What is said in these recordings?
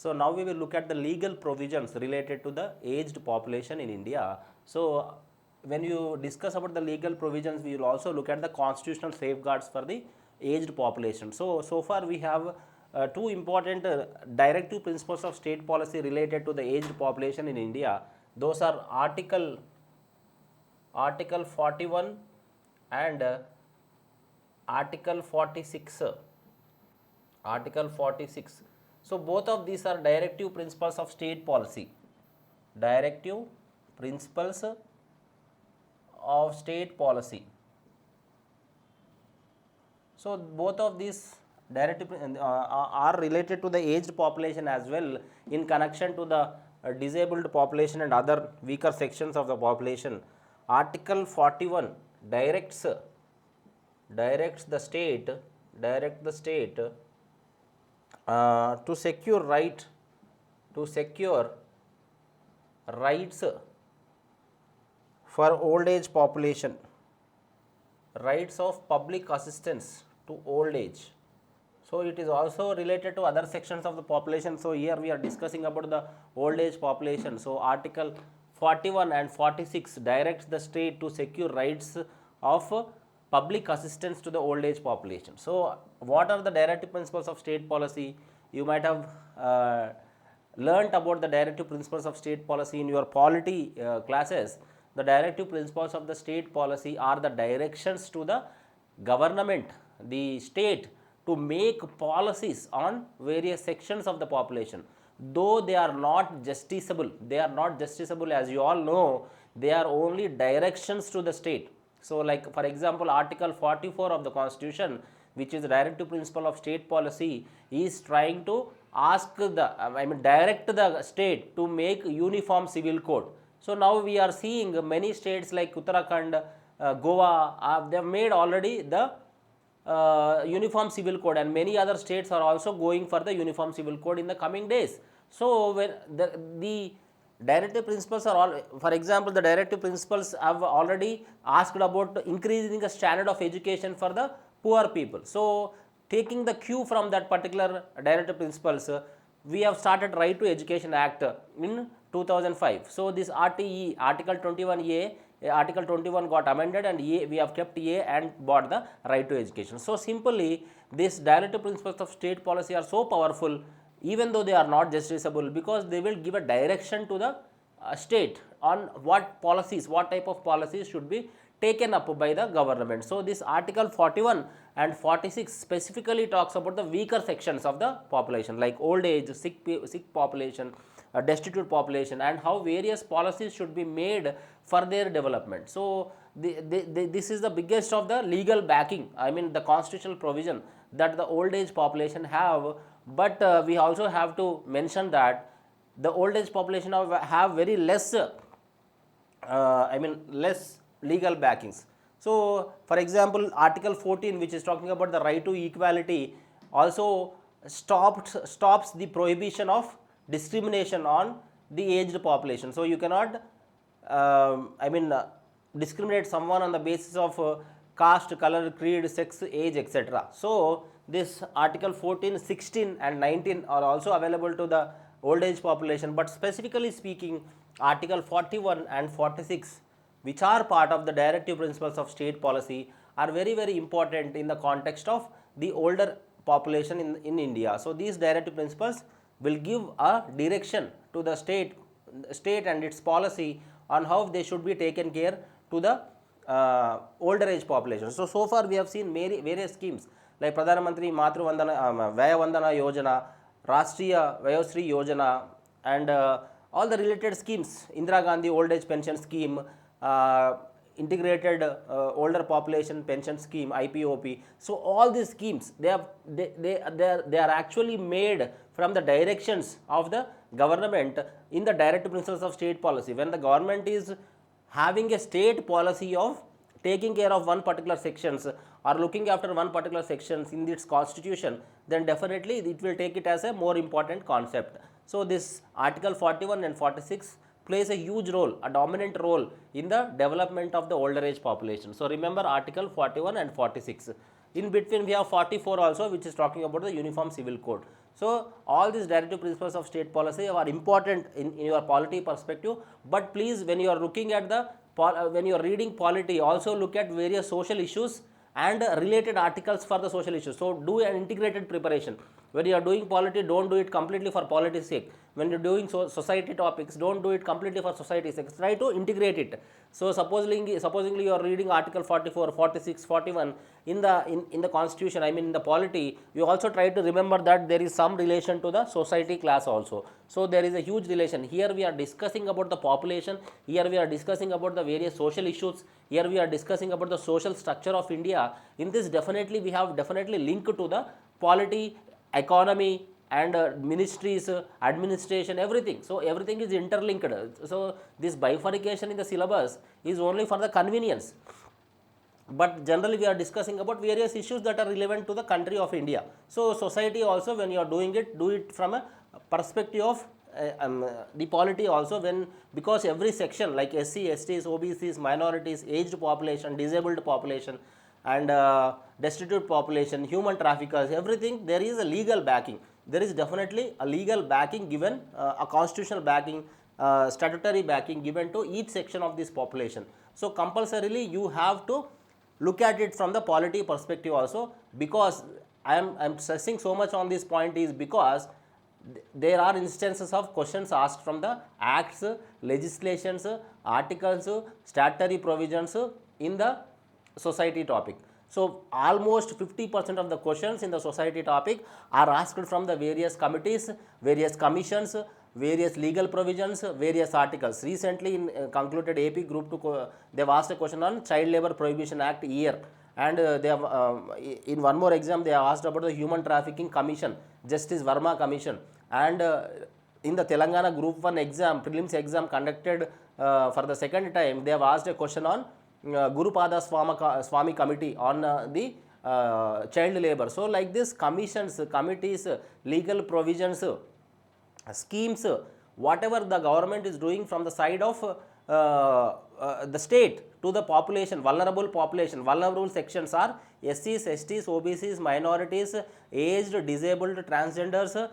So now we will look at the legal provisions related to the aged population in India. So when you discuss about the legal provisions, we will also look at the constitutional safeguards for the aged population. So far we have two important directive principles of state policy related to the aged population in India. Those are Article 41 and Article 46. Article 46. So both of these are directive principles of state policy. Directive principles of state policy. So both of these directive are related to the aged population as well, in connection to the disabled population and other weaker sections of the population. Article 41 directs the state to secure rights for old age population, rights of public assistance to old age. So it is also related to other sections of the population. So here we are discussing about the old age population. So Article 41 and 46 directs the state to secure rights of public assistance to the old age population. So what are the directive principles of state policy? You might have learnt about the directive principles of state policy in your polity classes. The directive principles of the state policy are the directions to the government, the state, to make policies on various sections of the population. Though they are not justiciable, as you all know, they are only directions to the state. So like for example, Article 44 of the Constitution, which is the directive principle of state policy, is trying to direct the state to make uniform civil code. So now we are seeing many states like Uttarakhand, Goa, they have made already the uniform civil code, and many other states are also going for the uniform civil code in the coming days. So when the directive principles are all, for example, the directive principles have already asked about increasing the standard of education for the poor people. So taking the cue from that particular directive principles, we have started Right to Education Act in 2005. So this RTE, Article 21A, Article 21 got amended, and we have kept A and brought the right to education. So simply, these directive principles of state policy are so powerful, even though they are not justiciable, because they will give a direction to the state on what type of policies should be taken up by the government. So this Article 41 and 46 specifically talks about the weaker sections of the population, like old age, sick population, destitute population, and how various policies should be made for their development. So this is the biggest of the legal backing, the constitutional provision that the old age population have. But we also have to mention that the old age population have very less less legal backings. So for example, Article 14, which is talking about the right to equality, also stops the prohibition of discrimination on the aged population. So you cannot discriminate someone on the basis of caste, color, creed, sex, age, etc. So this Article 14, 16 and 19 are also available to the old age population, but specifically speaking, Article 41 and 46, which are part of the directive principles of state policy, are very, very important in the context of the older population in India. So these directive principles will give a direction to the state and its policy on how they should be taken care to the older age population. So far we have seen various schemes like Pradhan Mantri Matru Vandana, Vaya Vandana Yojana, Rashtriya Vayosri Yojana, and all the related schemes, Indira Gandhi Old Age Pension Scheme, Integrated Older Population Pension Scheme, IPOP. So all these schemes, they are actually made from the directions of the government in the directive principles of state policy. When the government is having a state policy of taking care of one particular sections or looking after one particular sections in its constitution, then definitely it will take it as a more important concept. So this Article 41 and 46 plays a huge role, a dominant role in the development of the older age population. So remember Article 41 and 46. In between we have 44 also, which is talking about the Uniform Civil Code. So all these directive principles of state policy are important in your polity perspective, but please, when you are looking at the when you are reading polity, also look at various social issues and related articles for the social issues. So do an integrated preparation. When you are doing polity, don't do it completely for polity's sake. When you are doing society topics, don't do it completely for society's sake. Try to integrate it. So supposingly you are reading article 44, 46, 41 in the constitution, I mean in the polity, you also try to remember that there is some relation to the society class also. So there is a huge relation. Here we are discussing about the population, here we are discussing about the various social issues, here we are discussing about the social structure of India. In this, definitely we have definitely linked to the polity, economy, and ministries, administration, everything. So everything is interlinked. So this bifurcation in the syllabus is only for the convenience, but generally we are discussing about various issues that are relevant to the country of India. So society also, when you are doing it, do it from a perspective of the polity also, when, because every section like SC, STs, OBCs, minorities, aged population, disabled population, and destitute population, human traffickers, everything, there is a legal backing. There is definitely a legal backing given, a constitutional backing, statutory backing given to each section of this population. So compulsorily you have to look at it from the polity perspective also, because I am stressing so much on this point is because there are instances of questions asked from the acts, legislations, articles, statutory provisions in the society topic. So almost 50% of the questions in the society topic are asked from the various committees, various commissions, various legal provisions, various articles. Recently in concluded AP Group 2, they have asked a question on Child Labour Prohibition Act year, and they have in one more exam they have asked about the Human Trafficking Commission, Justice Verma Commission, and in the Telangana Group 1 exam, prelims exam conducted for the second time, they have asked a question on Gurupada Swami Committee on the child labor. So like this, commissions, committees, legal provisions, schemes, whatever the government is doing from the side of the state to the population, vulnerable sections are SCs, STs, OBCs, minorities, aged, disabled, transgenders.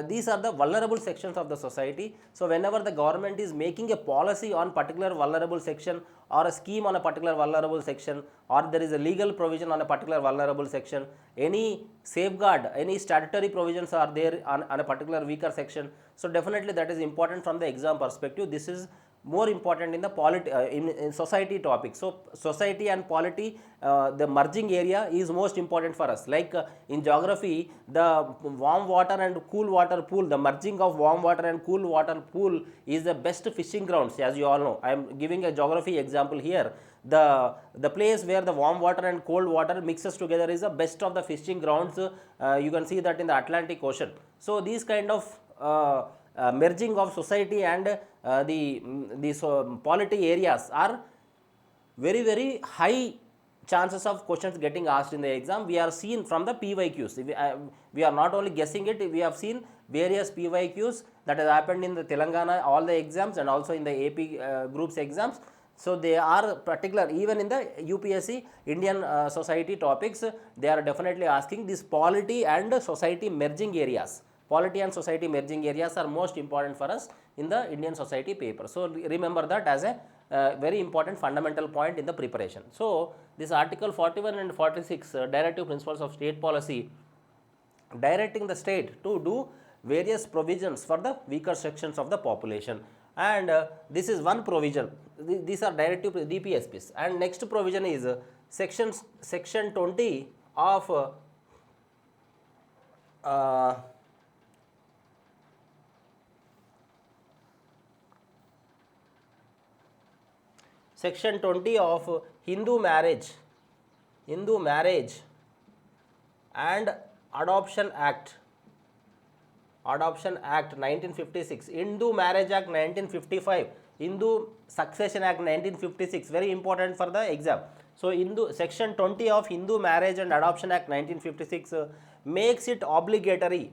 These are the vulnerable sections of the society. So whenever the government is making a policy on particular vulnerable section, or a scheme on a particular vulnerable section, or there is a legal provision on a particular vulnerable section, any safeguard, any statutory provisions are there on a particular weaker section. So definitely that is important from the exam perspective. This is more important in the in society topic. So society and polity, the merging area is most important for us. Like in geography, the warm water and cool water pool, the merging of warm water and cool water pool is the best fishing grounds, as you all know. I am giving a geography example here. The place where the warm water and cold water mixes together is the best of the fishing grounds. You can see that in the Atlantic Ocean. So these kind of merging of society and the polity areas are very high chances of questions getting asked in the exam. We are seen from the PYQs. We are not only guessing it, we have seen various PYQs that has happened in the Telangana, all the exams, and also in the AP groups exams. So they are particular, even in the UPSC Indian society topics, they are definitely asking this polity and society merging areas. Polity and society merging areas are most important for us in the Indian society paper. So remember that as a very important fundamental point in the preparation. So this article 41 and 46 directive principles of state policy, directing the state to do various provisions for the weaker sections of the population, and this is one provision. These are directive DPSPs, and next provision is section 20 of Section 20 of Hindu Marriage and Adoption Act 1956, Hindu Marriage Act 1955, Hindu Succession Act 1956, very important for the exam. So Section 20 of Hindu Marriage and Adoption Act 1956 makes it obligatory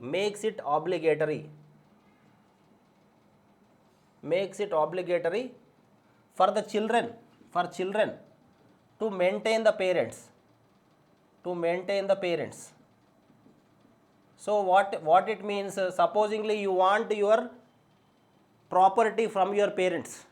for the children to maintain the parents. So what it means, supposingly you want your property from your parents,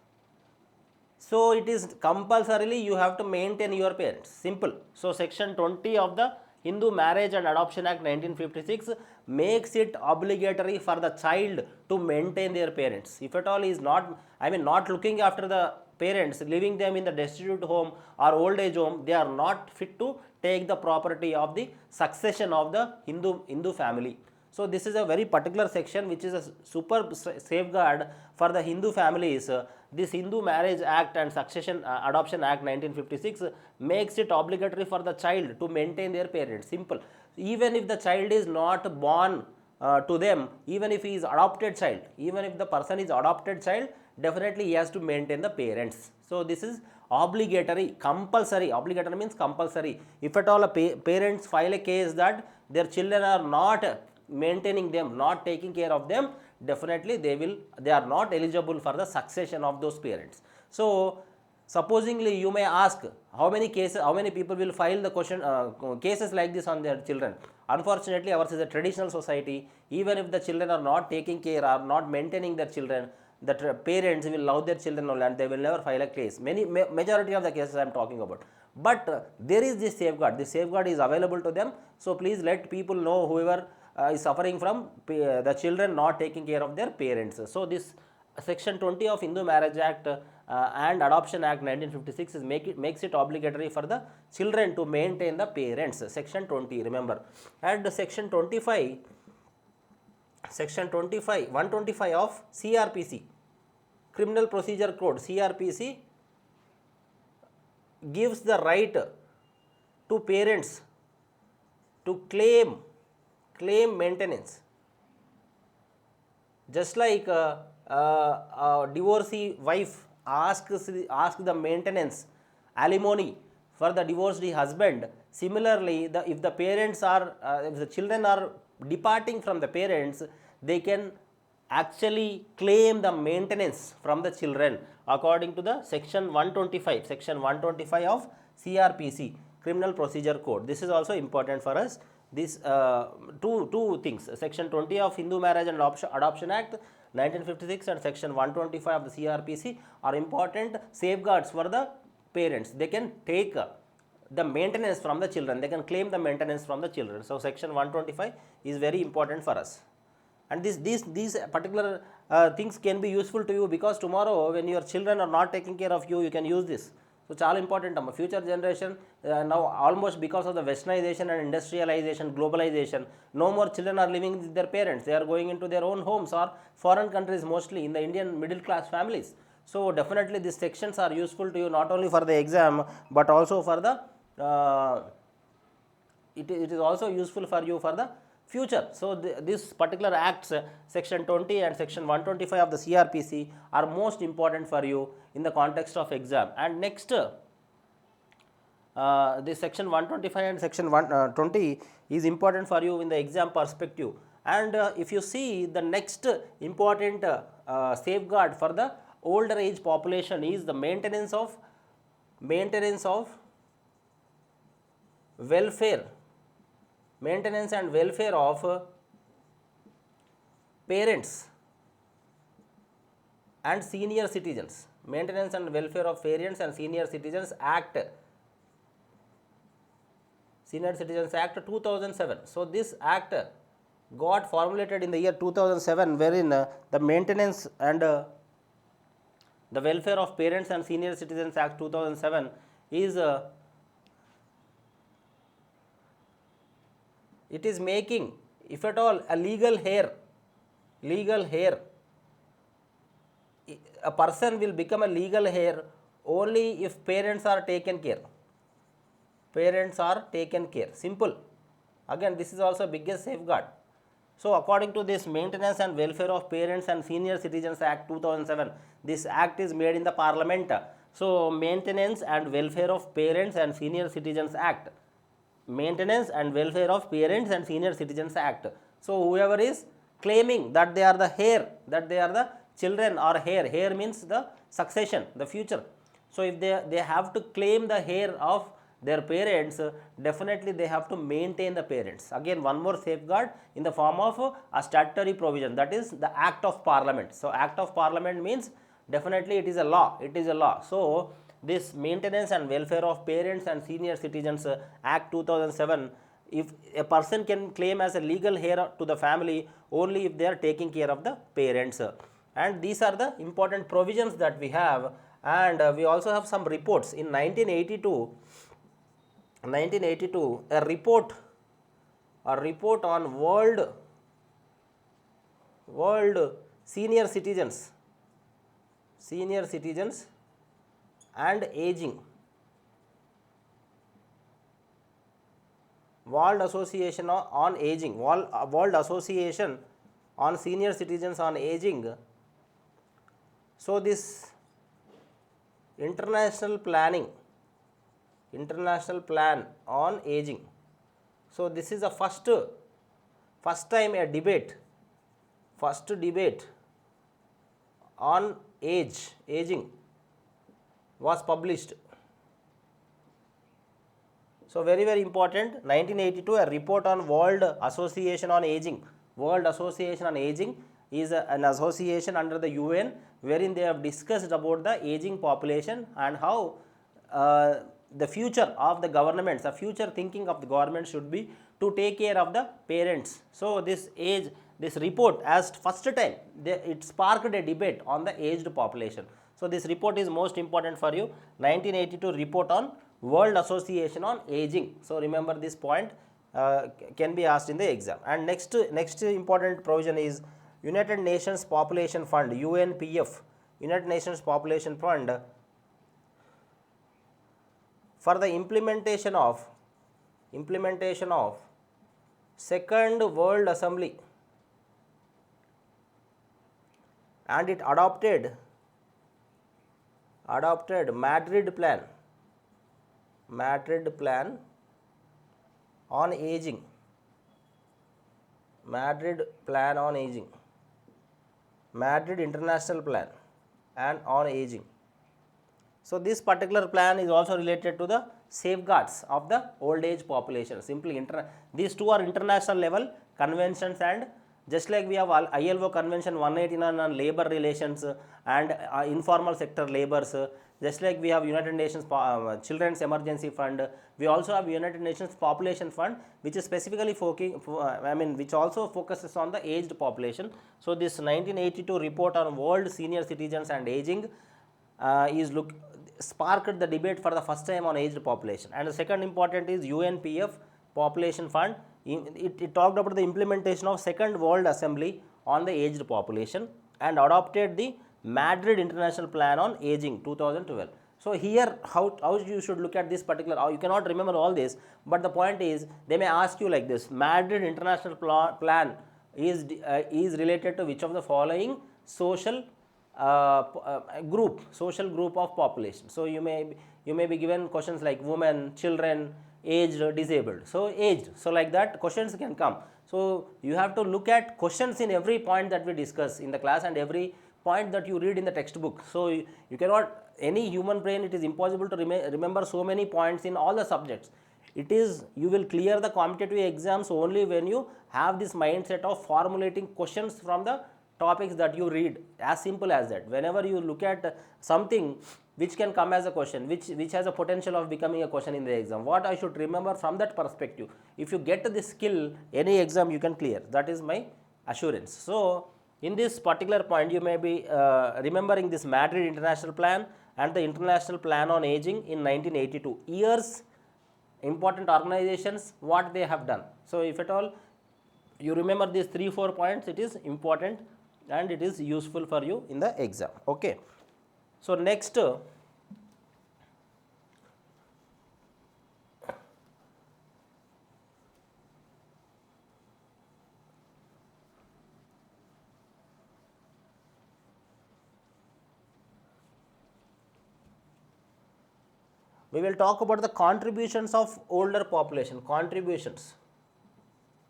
so it is compulsorily you have to maintain your parents, simple. So section 20 of the Hindu Marriage and Adoption Act 1956 makes it obligatory for the child to maintain their parents. If at all he is not, I mean not looking after the parents, leaving them in the destitute home or old age home, they are not fit to take the property of the succession of the Hindu family. So this is a very particular section which is a superb safeguard for the Hindu families. This Hindu Marriage Act and Succession Adoption Act 1956 makes it obligatory for the child to maintain their parents. Simple. Even if the child is not born to them, even if he is adopted child, even if the person is adopted child, definitely he has to maintain the parents. So this is obligatory, compulsory. Obligatory means compulsory. If at all a parents file a case that their children are not maintaining them, not taking care of them, definitely they are not eligible for the succession of those parents. So supposingly you may ask, how many people will file the cases like this on their children? Unfortunately ours is a traditional society. Even if the children are not taking care or not maintaining their children, the parents will love their children and they will never file a case. Majority of the cases I am talking about. But there is this safeguard. This safeguard is available to them. So please let people know, whoever is suffering from the children not taking care of their parents. So this section 20 of Hindu Marriage Act and Adoption Act 1956 makes it obligatory for the children to maintain the parents. Section 20, remember. And section 25, 125 of CRPC, Criminal Procedure Code, CRPC, gives the right to parents to claim maintenance. Just like a divorcee wife asks the maintenance, alimony for the divorced husband, similarly if the parents are if the children are departing from the parents, they can actually claim the maintenance from the children according to the section 125 of CRPC, Criminal Procedure Code. This is also important for us. This two things, section 20 of Hindu Marriage and Adoption Act 1956 and section 125 of the CRPC are important safeguards for the parents. They can take the maintenance from the children, they can claim the maintenance from the children. So section 125 is very important for us. And these particular things can be useful to you, because tomorrow when your children are not taking care of you, you can use this. So చాలా important అమ్మ. Future generation now almost because of the westernization and industrialization, globalization, no more children are living with their parents. They are going into their own homes or foreign countries, mostly in the Indian middle class families. So definitely these sections are useful to you, not only for the exam but also for the it is also useful for you for the future. So this particular acts, section 20 and section 125 of the CRPC are most important for you in the context of exam. And next this section 125 and section 120 is important for you in the exam perspective. And if you see, the next important safeguard for the older age population is the maintenance of welfare, maintenance and welfare of parents and senior citizens. Maintenance and welfare of parents and senior citizens Act, Senior Citizens Act 2007. So this act got formulated in the year 2007, wherein the maintenance and the welfare of parents and senior citizens Act 2007 is it is making, if at all, a legal heir, a person will become a legal heir only if parents are taken care. Simple. Again, this is also biggest safeguard. So according to this Maintenance and Welfare of Parents and Senior Citizens Act 2007, this act is made in the Parliament. So Maintenance and Welfare of Parents and Senior Citizens Act, Maintenance and Welfare of Parents and Senior Citizens Act. So whoever is claiming that they are the heir, that they are the children or heir means the succession, the future. So if they have to claim the heir of their parents, definitely they have to maintain the parents. Again, one more safeguard in the form of a statutory provision, that is the Act of Parliament. So, Act of Parliament means definitely it is a law, it is a law. So, this Maintenance and Welfare of Parents and Senior Citizens Act 2007, if a person can claim as a legal heir to the family only if they are taking care of the parents. And these are the important provisions that we have. And we also have some reports in 1982, a report on world senior citizens and aging. World Association on Aging, World Association on Senior Citizens on Aging. So, this international plan on aging. So, this is the first time a debate, on aging was published. So, very important, 1982, a report on World Association on Aging. World Association on Aging is an association under the UN wherein they have discussed about the aging population and how the future of the governments, the future thinking of the government should be to take care of the parents. So, this report, as first time it sparked a debate on the aged population. So, this report is most important for you, 1982 report on World Association on Aging. So, remember this point, can be asked in the exam. And next important provision is United Nations Population Fund, UNPF, United Nations Population Fund, for the implementation of Second World Assembly, and it adopted Madrid Plan on Aging, Madrid International Plan and on Aging. So, this particular plan is also related to the safeguards of the old age population. Simply, these two are international level conventions, and just like we have ILO Convention 189 on labor relations and informal sector labors, just like we have United Nations Children's Emergency Fund, we also have United Nations Population Fund, which is specifically which also focuses on the aged population. So, this 1982 report on World Senior Citizens and Aging sparked the debate for the first time on aged population. And the second important is UNPF Population Fund. It talked about the implementation of Second World Assembly on the aged population and adopted the Madrid International Plan on Aging 2012. So, here how you should look at this particular, you cannot remember all this, but the point is they may ask you like this: Madrid International Plan is related to which of the following social group of population. So, you may be given questions like women, children, aged, disabled. So, aged. So, like that questions can come. So, you have to look at questions in every point that we discuss in the class and every point that you read in the textbook. So, you cannot, any human brain, it is impossible to remember so many points in all the subjects. You will clear the competitive exams only when you have this mindset of formulating questions from the topics that you read, as simple as that. Whenever you look at something which can come as a question, which has a potential of becoming a question in the exam, what I should remember from that perspective, if you get this skill, any exam you can clear, that is my assurance. So, in this particular point, you may be remembering this Madrid International Plan and the International Plan on Aging in 1982. Years, important organizations, what they have done. So, if at all you remember these 3-4 points, it is important and it is useful for you in the exam. Okay. So, next we will talk about the contributions of older population, contributions.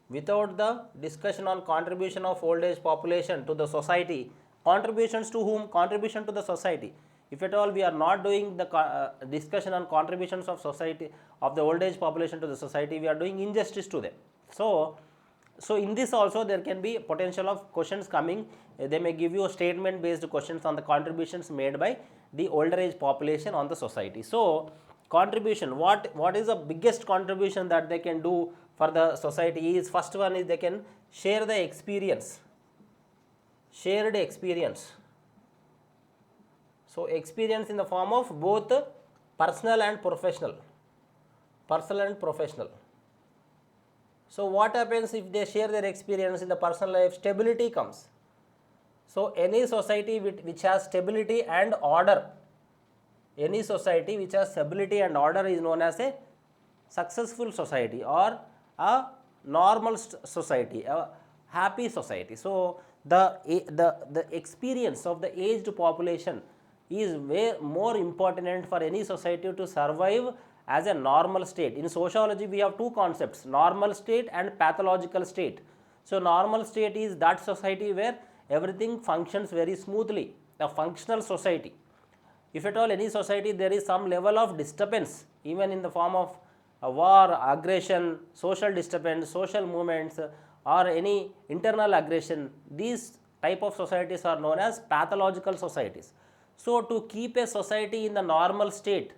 Without the discussion on contribution of old age population to the society, contributions to whom? Contribution to the society. if at all we are not doing the discussion on contributions of society of the old age population to the society, we are doing injustice to them. So in this also there can be potential of questions coming. They may give you a statement based questions on the contributions made by the older age population on the society. So contribution, what is the biggest contribution that they can do for the society is, first one is they can share the experience, shared experience. So experience in the form of both personal and professional, personal and professional. So what happens if they share their experience in the personal life? Stability comes. So any society which has stability and order, any society which has stability and order is known as a successful society or a normal society, a happy society. So the experience of the aged population is way more important for any society to survive as a normal state. In sociology, we have two concepts, normal state and pathological state. So normal state is that society where everything functions very smoothly, a functional society. If at all any society there is some level of disturbance, even in the form of war, aggression, social disturbance, social movements, or any internal aggression, these type of societies are known as pathological societies. So to keep a society in the normal state,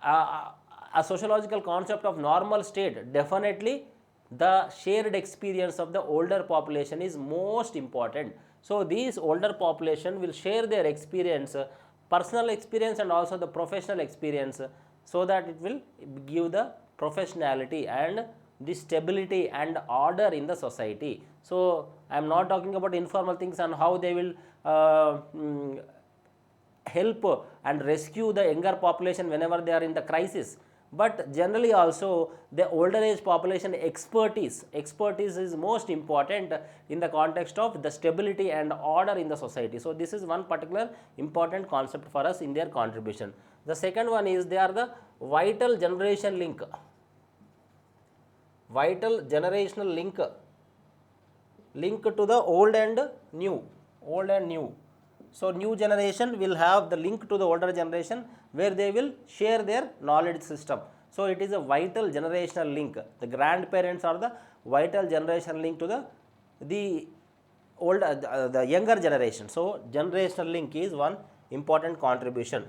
a sociological concept of normal state, definitely the shared experience of the older population is most important. So these older population will share their experience, personal experience and also the professional experience, so that it will give the professionality and the stability and order in the society. So I am not talking about informal things and how they will help and rescue the younger population whenever they are in the crisis, but generally also the older age population expertise is most important in the context of the stability and order in the society. So this is one particular important concept for us in their contribution. The second one is they are the vital generation link, vital generational link to the old and new. So new generation will have the link to the older generation where they will share their knowledge system. So it is a vital generational link. The grandparents are the vital generation link to the older, the younger generation. So generational link is one important contribution.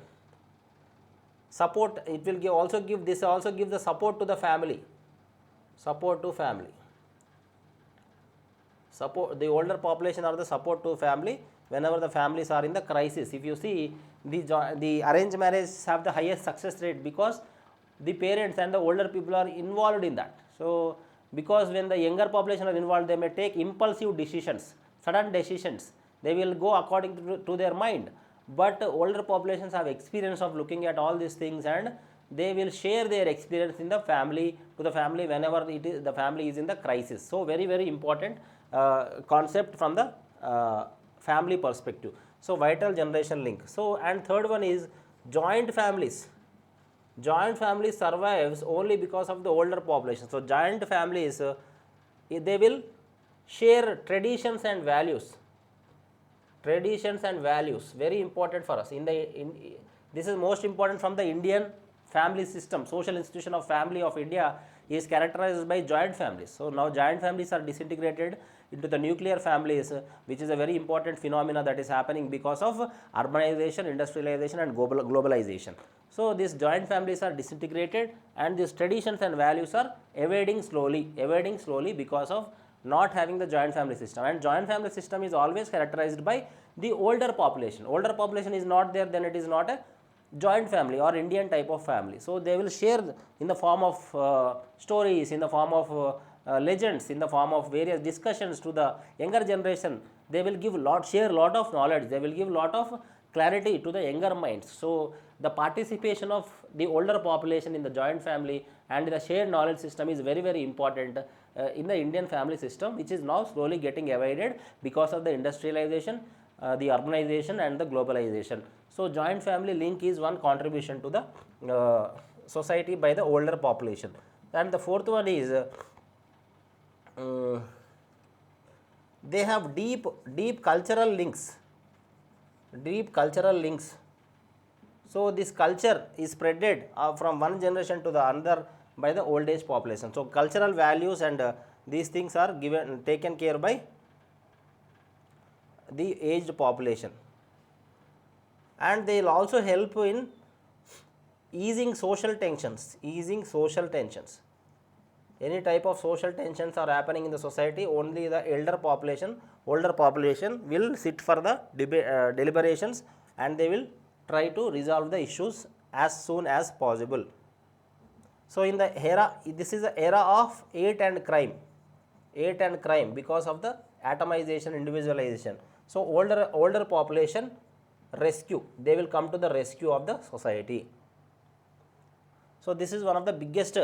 Support, it will also give the support to the family. Support to family. Support, the older population are the support to family whenever the families are in the crisis. If you see, the arranged marriages have the highest success rate because the parents and the older people are involved in that. So because when the younger population are involved, they may take impulsive decisions, sudden decisions, they will go according to their mind, but older populations have experience of looking at all these things and they will share their experience in the family, to the family whenever it is the family is in the crisis. So very, very important concept from the family perspective. So vital generation link. So and third one is joint families. Joint family survives only because of the older population. So joint families, they will share traditions and values. Traditions and values, very important for us. This is most important from the Indian family system. Social institution of family of India is characterized by joint families. So now joint families are disintegrated into the nuclear families, which is a very important phenomena that is happening because of urbanization, industrialization and globalization. So these joint families are disintegrated and these traditions and values are evading slowly because of not having the joint family system. And joint family system is always characterized by the older population. Older population is not there, then it is not a joint family or Indian type of family. So they will share in the form of stories, in the form of legends, in the form of various discussions to the younger generation. They will share lot of knowledge, they will give lot of clarity to the younger minds. So the participation of the older population in the joint family and the shared knowledge system is very, very important in the Indian family system, which is now slowly getting evaded because of the industrialization, the urbanization and the globalization. So joint family link is one contribution to the society by the older population. And the fourth one is they have deep cultural links. Deep cultural links So this culture is spreaded from one generation to the another by the old age population. So cultural values and these things are taken care by the aged population, and they will also help in easing social tensions. Any type of social tensions are happening in the society, only the older population will sit for the deliberations, and they will try to resolve the issues as soon as possible. So in the era, this is the era of hate and crime because of the atomization, individualization. So older population rescue, they will come to the rescue of the society. So this is one of the biggest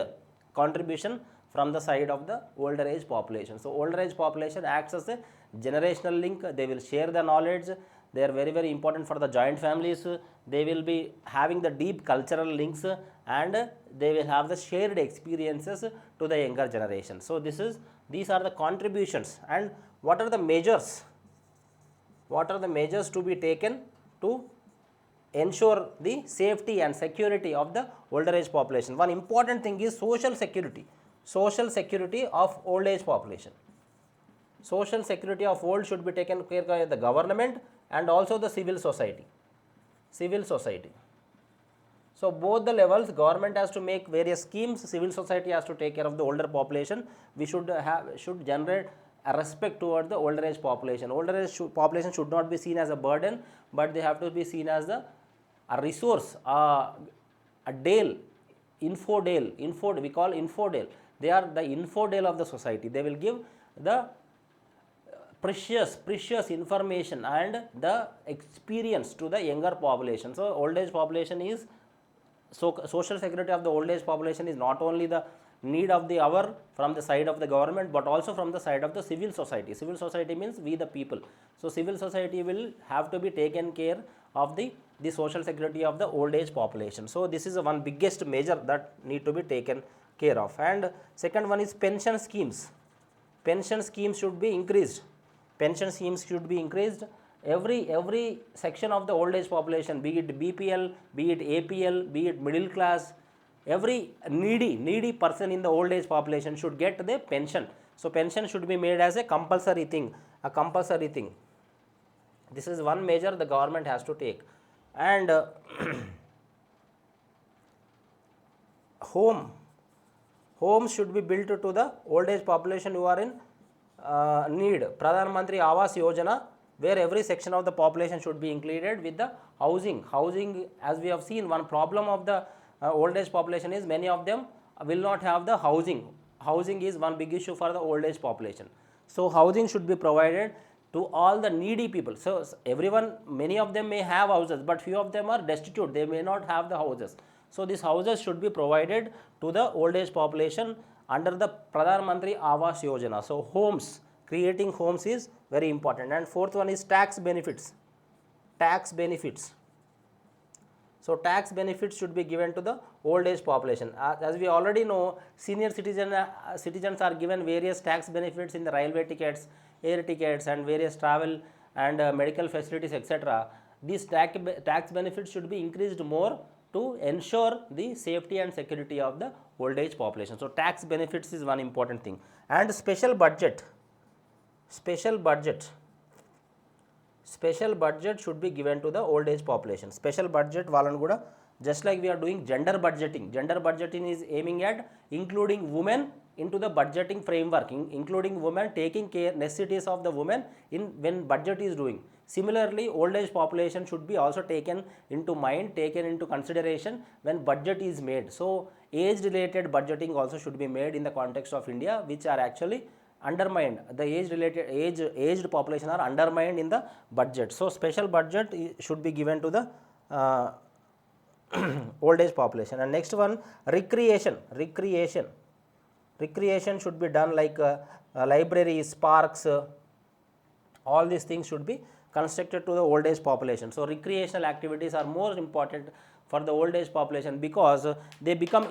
contribution from the side of the older age population. So older age population acts as a generational link. They will share the knowledge. They are very, very important for the joint families. They will be having the deep cultural links, and they will have the shared experiences to the younger generation. So these are the contributions. And what are the measures? What are the measures to be taken to ensure the safety and security of the older age population? One important thing is social security of old age population. Social security of old should be taken care by the government and also the civil society. So both the levels, government has to make various schemes, civil society has to take care of the older population. We should generate a respect towards the older age population. Older age population should not be seen as a burden, but they have to be seen as a resource, a dale, we call infodale. They are the infodale of the society. They will give the precious information and the experience to the younger population. So old age population is, so social security of the old age population is not only the need of the hour from the side of the government, but also from the side of the civil society. Civil society means we the people. So civil society will have to be taken care of the social security of the old age population. So this is one biggest measure that need to be taken care of. And second one is pension schemes. Pension schemes should be increased. Every section of the old age population, be it BPL, be it APL, be it middle class, every needy person in the old age population should get the pension. So pension should be made as a compulsory thing. This is one measure the government has to take. And homes should be built to the old age population who are in need. Pradhan Mantri Awas Yojana, where every section of the population should be included with the housing. As we have seen, one problem of the old age population is many of them will not have the housing. Housing is one big issue for the old age population. So housing should be provided to all the needy people. So everyone, many of them may have houses, but few of them are destitute. They may not have the houses. So these houses should be provided to the old age population under the Pradhan Mantri Awas Yojana. So creating homes is very important. And fourth one is tax benefits. So tax benefits should be given to the old age population. As we already know, senior citizens are given various tax benefits in the railway tickets, air tickets, and various travel and medical facilities, etc. These tax benefits should be increased more to ensure the safety and security of the old age population. So tax benefits is one important thing. And special budget should be given to the old age population. Special budget వాళ్ళను కూడా, just like we are doing gender budgeting is aiming at including women into the budgeting framework, including women, taking care necessities of the women in when budget is doing. Similarly, old age population should be also taken into consideration when budget is made. So age related budgeting also should be made in the context of India, which are actually undermined. The aged population are undermined in the budget. So special budget should be given to the old age population. And next one, recreation should be done, like libraries, parks, all these things should be constructed to the old age population. So recreational activities are more important for the old age population because they become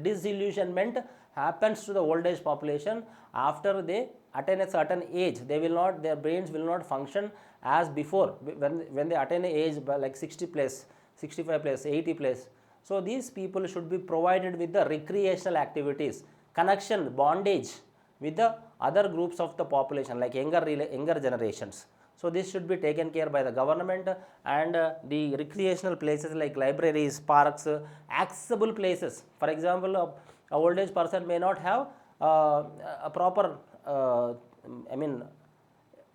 disillusionment happens to the old age population after they attain a certain age, they will not, their brains will not function as before when they attain a age by like 60 plus, 65 plus, 80 plus. So these people should be provided with the recreational activities, connection, bondage with the other groups of the population like younger generations. So this should be taken care by the government, and the recreational places like libraries, parks, accessible places. For example, a old age person may not have a proper I mean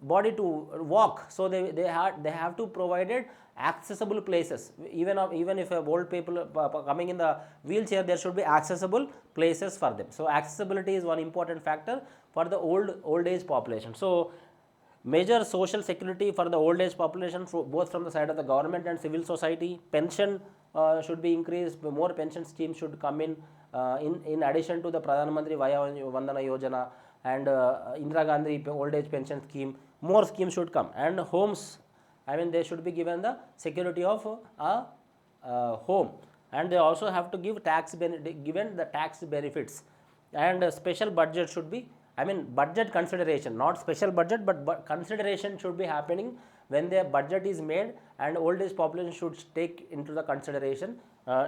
body to walk, so they have to provided accessible places. Even if a old people coming in the wheelchair, there should be accessible places for them. So accessibility is one important factor for the old age population. So major social security for the old age population, both from the side of the government and civil society. Pension should be increased, more pension schemes should come in addition to the Pradhan Mantri Vaya Vandana Yojana and Indira Gandhi old age pension scheme. More schemes should come, and homes, I mean they should be given the security of a home, and they also have to give given the tax benefits, and special budget should be, I mean budget consideration, not special budget, but consideration should be happening when their budget is made, and old age population should take into the consideration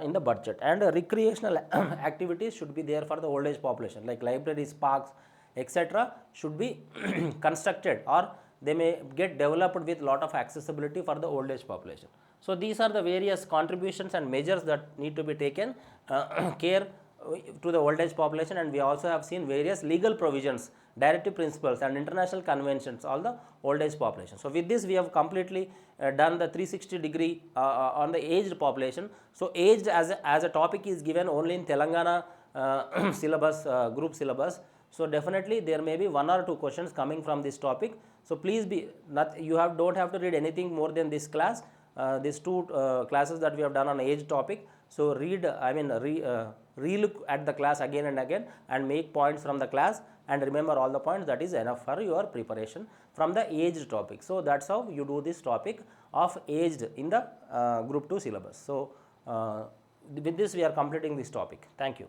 in the budget. And recreational activities should be there for the old age population like libraries, parks, etc. should be constructed, or they may get developed with lot of accessibility for the old age population. So these are the various contributions and measures that need to be taken care to the old age population. And we also have seen various legal provisions, directive principles and international conventions on the old age population. So with this we have completely done the 360-degree on the aged population. So aged as a topic is given only in Telangana syllabus, group syllabus. So definitely there may be 1 or 2 questions coming from this topic. So please be don't have to read anything more than this class, these 2 classes that we have done on age topic. So read, I mean re-look at the class again and again and make points from the class, and remember all the points. That is enough for your preparation from the aged topic. So that's how you do this topic of aged in the group 2 syllabus. So with this we are completing this topic. Thank you.